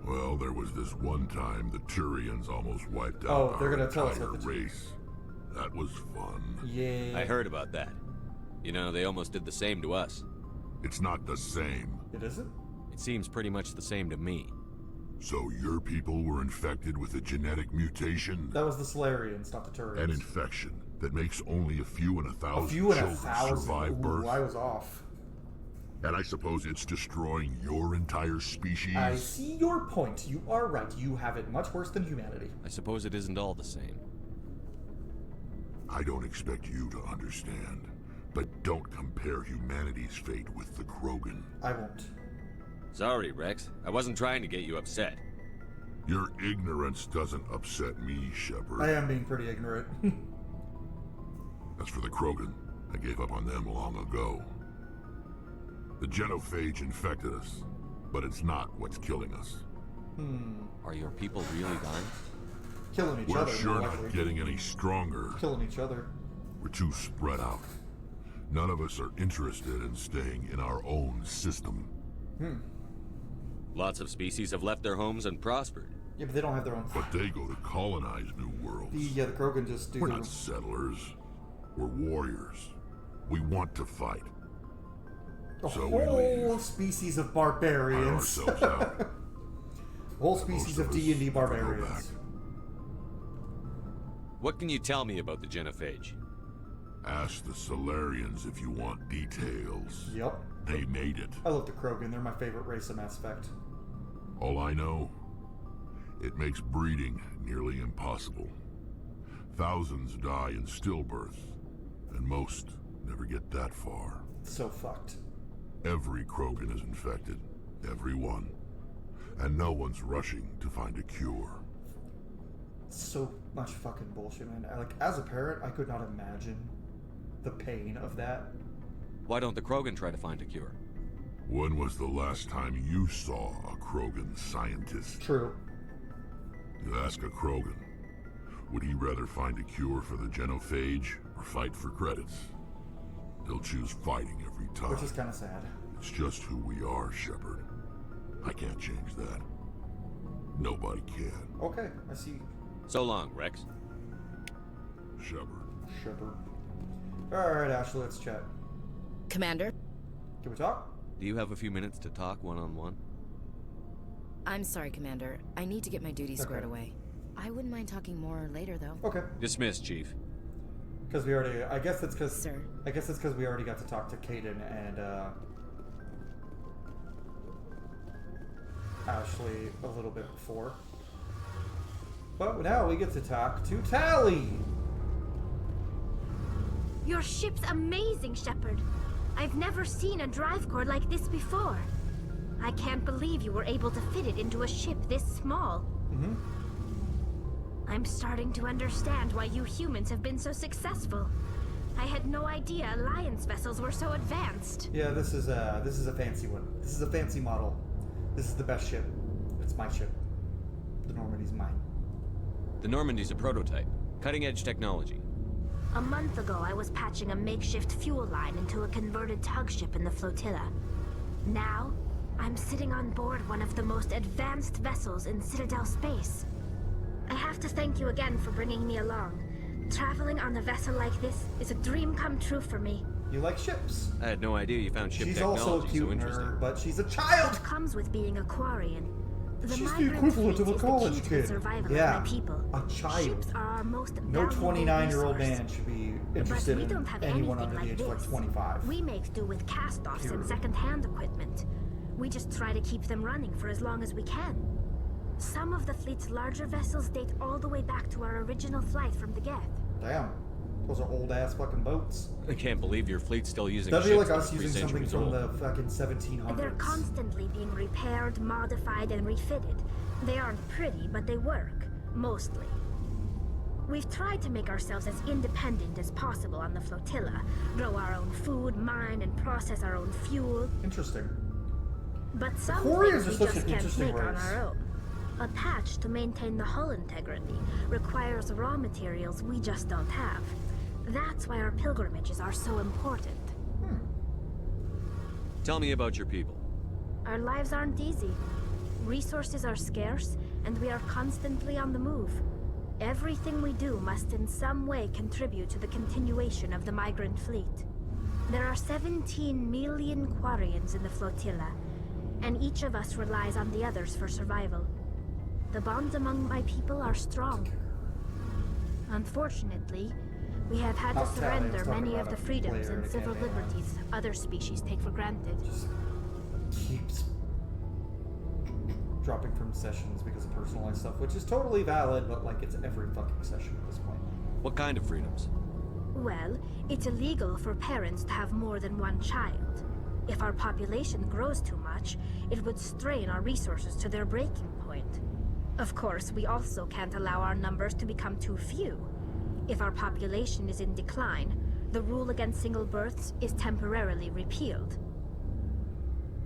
Well, there was this one time the Turians almost wiped out Oh, they're our gonna tell us entire about the race. That was fun. Yeah. I heard about that. You know, they almost did the same to us. It's not the same. It isn't? It seems pretty much the same to me. So your people were infected with a genetic mutation? That was the Solarians, not the Turians. An infection that makes only a few in a thousand A few in a children thousand? survive birth? I was off. And I suppose it's destroying your entire species? I see your point. You are right. You have it much worse than humanity. I suppose it isn't all the same. I don't expect you to understand, but don't compare humanity's fate with the Krogan. I won't. Sorry, Rex. I wasn't trying to get you upset. Your ignorance doesn't upset me, Shepard. I am being pretty ignorant. As for the Krogan, I gave up on them long ago. The genophage infected us, but it's not what's killing us. Are your people really dying? Killing each We're other. sure likely. not getting any stronger. Killing each other. We're too spread out. None of us are interested in staying in our own system. Lots of species have left their homes and prospered. Yeah, but they don't have their own. But they go to colonize new worlds. The Krogan just do We're their... not settlers. We're warriors. We want to fight. A So whole species of barbarians. ourselves out. A whole species of D&D barbarians. What can you tell me about the genophage? Ask the Solarians if you want details. Yep. They made it. I love the Krogan. They're my favorite race in Mass Effect. All I know, it makes breeding nearly impossible. Thousands die in stillbirth, and most never get that far. So fucked. Every Krogan is infected. Every one. And no one's rushing to find a cure. So much fucking bullshit, man. Like, as a parent, I could not imagine the pain of that. Why don't the Krogan try to find a cure? When was the last time you saw a Krogan scientist? True. You ask a Krogan, would he rather find a cure for the genophage or fight for credits? He'll choose fighting every time. Which is kind of sad. It's just who we are, Shepard. I can't change that. Nobody can. Okay, I see. So long, Rex. Shepard. Alright, Ashley, let's chat. Commander? Can we talk? Do you have a few minutes to talk one-on-one? I'm sorry, Commander. I need to get my duties squared away. I wouldn't mind talking more later, though. Okay. Dismissed, Chief. Because we already... I guess it's because... Sir. I guess it's because we already got to talk to Caden and, Ashley a little bit before. But now we get to talk to Tally! Your ship's amazing, Shepard. I've never seen a drive core like this before. I can't believe you were able to fit it into a ship this small. I'm starting to understand why you humans have been so successful. I had no idea Alliance vessels were so advanced. Yeah, this is a fancy one. This is a fancy model. This is the best ship. It's my ship. The Normandy's mine. The Normandy's a prototype. Cutting-edge technology. A month ago, I was patching a makeshift fuel line into a converted tug ship in the flotilla. Now, I'm sitting on board one of the most advanced vessels in Citadel space. I have to thank you again for bringing me along. Traveling on a vessel like this is a dream come true for me. You like ships? I had no idea you found ship She's technology also a cute so interesting. nerd, but she's a child! It comes with being a Quarian. She's the equivalent of a college kid. Yeah, of my people. a child. Ships are our most No valuable 29-year-old resource. man should be interested But we in don't have anyone anything under the age of like this. 25. We make do with cast-offs and Period. second-hand equipment. We just try to keep them running for as long as we can. Some of the fleet's larger vessels date all the way back to our original flight from the Geth. Damn. Those are old-ass fucking boats. I can't believe your fleet's still using That'd be ships like that us are 3 using something centuries from old. the fucking 1700s. They're constantly being repaired, modified, and refitted. They aren't pretty, but they work. Mostly. We've tried to make ourselves as independent as possible on the flotilla. Grow our own food, mine, and process our own fuel. Interesting. But some Quarians things are we such just an can't interesting make on race. our own. A patch to maintain the hull integrity requires raw materials we just don't have. That's why our pilgrimages are so important. Tell me about your people. Our lives aren't easy. Resources are scarce, and we are constantly on the move. Everything we do must in some way contribute to the continuation of the migrant fleet. There are 17 million Quarians in the flotilla, and each of us relies on the others for survival. The bonds among my people are strong. Unfortunately, we have had to surrender many of the freedoms and civil liberties other species take for granted. Just keeps dropping from sessions because of personalized stuff, which is totally valid, but like it's every fucking session at this point. What kind of freedoms? Well, it's illegal for parents to have more than one child. If our population grows too much, it would strain our resources to their breaking point. Of course, we also can't allow our numbers to become too few. If our population is in decline, the rule against single births is temporarily repealed.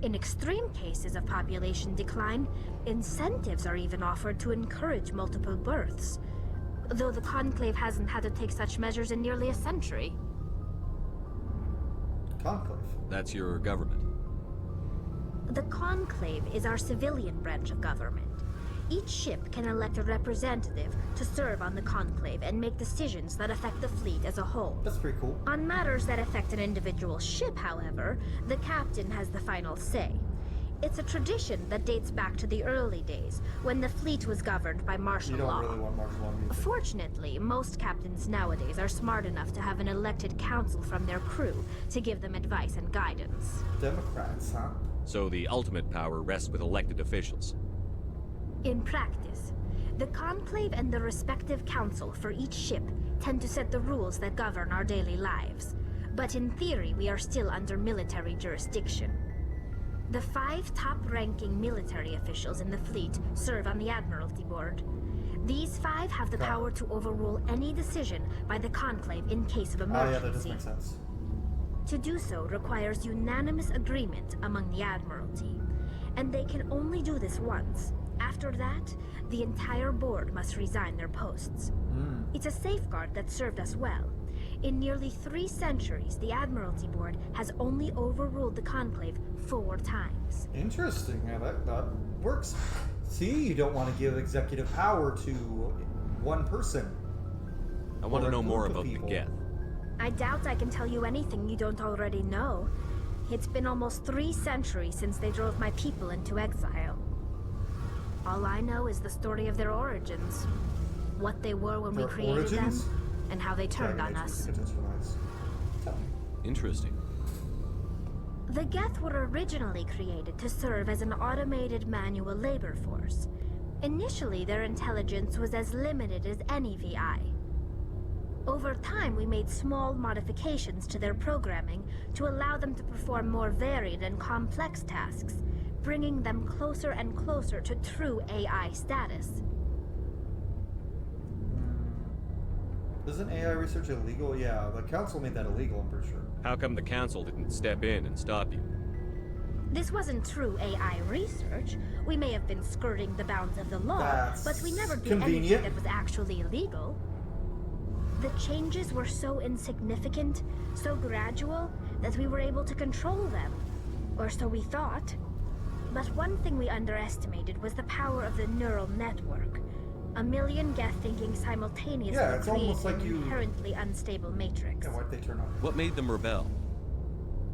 In extreme cases of population decline, incentives are even offered to encourage multiple births, though the Conclave hasn't had to take such measures in nearly a century. Conclave? That's your government. The Conclave is our civilian branch of government. Each ship can elect a representative to serve on the Conclave and make decisions that affect the fleet as a whole. That's pretty cool. On matters that affect an individual ship, however, the captain has the final say. It's a tradition that dates back to the early days, when the fleet was governed by martial law. You don't really want martial law music. Fortunately, most captains nowadays are smart enough to have an elected council from their crew to give them advice and guidance. Democrats, huh? So the ultimate power rests with elected officials. In practice, the Conclave and the respective council for each ship tend to set the rules that govern our daily lives. But in theory, we are still under military jurisdiction. The 5 top-ranking military officials in the fleet serve on the Admiralty Board. These 5 have the power to overrule any decision by the Conclave in case of emergency. Yeah, that does make sense. To do so requires unanimous agreement among the Admiralty, and they can only do this once. After that, the entire board must resign their posts. It's a safeguard that served us well. In nearly 3 centuries, the Admiralty Board has only overruled the Conclave 4 times. Interesting. Yeah, that works. See, you don't want to give executive power to one person. I want to know more about the Geth. I doubt I can tell you anything you don't already know. It's been almost 3 centuries since they drove my people into exile. All I know is the story of their origins. What they were when we created them, and how they turned on us. Interesting. The Geth were originally created to serve as an automated manual labor force. Initially, their intelligence was as limited as any VI. Over time, we made small modifications to their programming to allow them to perform more varied and complex tasks, bringing them closer and closer to true AI status. Isn't AI research illegal? Yeah, the council made that illegal, I'm pretty sure. How come the council didn't step in and stop you? This wasn't true AI research. We may have been skirting the bounds of the law, but we never did anything that was actually illegal. The changes were so insignificant, so gradual, that we were able to control them. Or so we thought. But one thing we underestimated was the power of the neural network. A million Geth thinking simultaneously creates an inherently unstable matrix. Yeah, why'd they turn on? What made them rebel?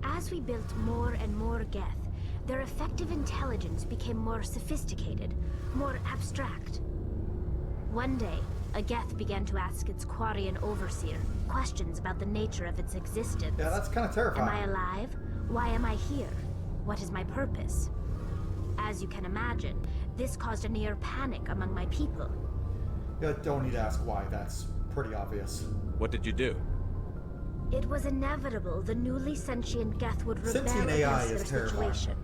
As we built more and more Geth, their effective intelligence became more sophisticated, more abstract. One day, a Geth began to ask its Quarian overseer questions about the nature of its existence. Yeah, that's kind of terrifying. Am I alive? Why am I here? What is my purpose? As you can imagine, this caused a near panic among my people. Yeah, don't need to ask why, that's pretty obvious. What did you do? It was inevitable the newly sentient Geth would rebel against their situation.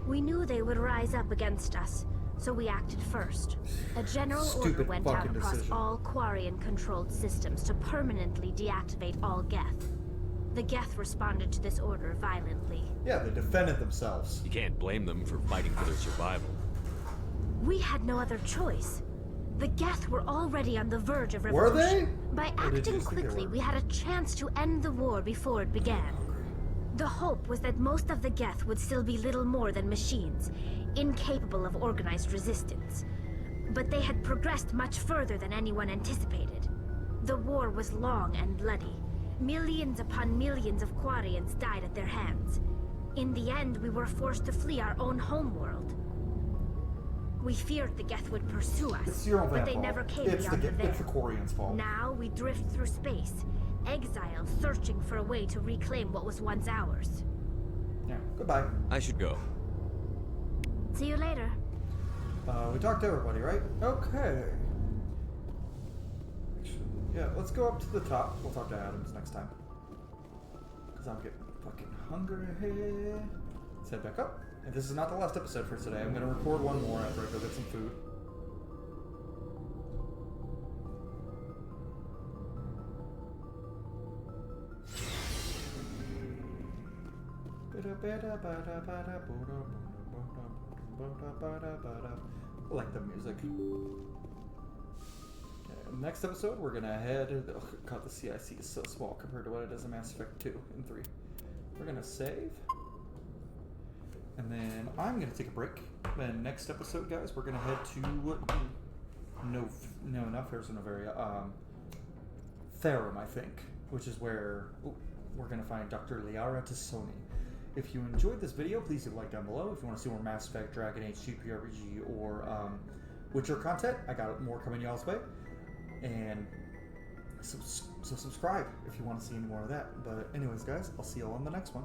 We knew they would rise up against us, so we acted first. A general order went out across all Quarian-controlled systems to permanently deactivate all Geth. The Geth responded to this order violently. Yeah, they defended themselves. You can't blame them for fighting for their survival. We had no other choice. The Geth were already on the verge of Were revolution. they? By acting quickly, we had a chance to end the war before it began. The hope was that most of the Geth would still be little more than machines, incapable of organized resistance. But they had progressed much further than anyone anticipated. The war was long and bloody. Millions upon millions of Quarians died at their hands. In the end, we were forced to flee our own homeworld. We feared the Geth would pursue us, It's your own but they fault. never came It's beyond the veil. It's the Quarian's fault. Now we drift through space, exile, searching for a way to reclaim what was once ours. Yeah, goodbye. I should go. See you later. We talked to everybody, right? Okay. Yeah, let's go up to the top. We'll talk to Adams next time. Because I'm getting fucking hungry. Let's head back up. And this is not the last episode for today. I'm going to record one more after I go get some food. I like the music. Next episode, we're gonna head. Oh god, the CIC is so small compared to what it is in Mass Effect 2 and 3. We're gonna save, and then I'm gonna take a break. Then next episode, guys, we're gonna head to not Ferris Novaria, Therum, I think, which is where we're gonna find Dr. Liara Tassoni. If you enjoyed this video, please leave a like down below. If you want to see more Mass Effect, Dragon Age, GPRPG, or Witcher content, I got more coming y'all's way. And so subscribe if you want to see any more of that. But anyways, guys, I'll see y'all on the next one.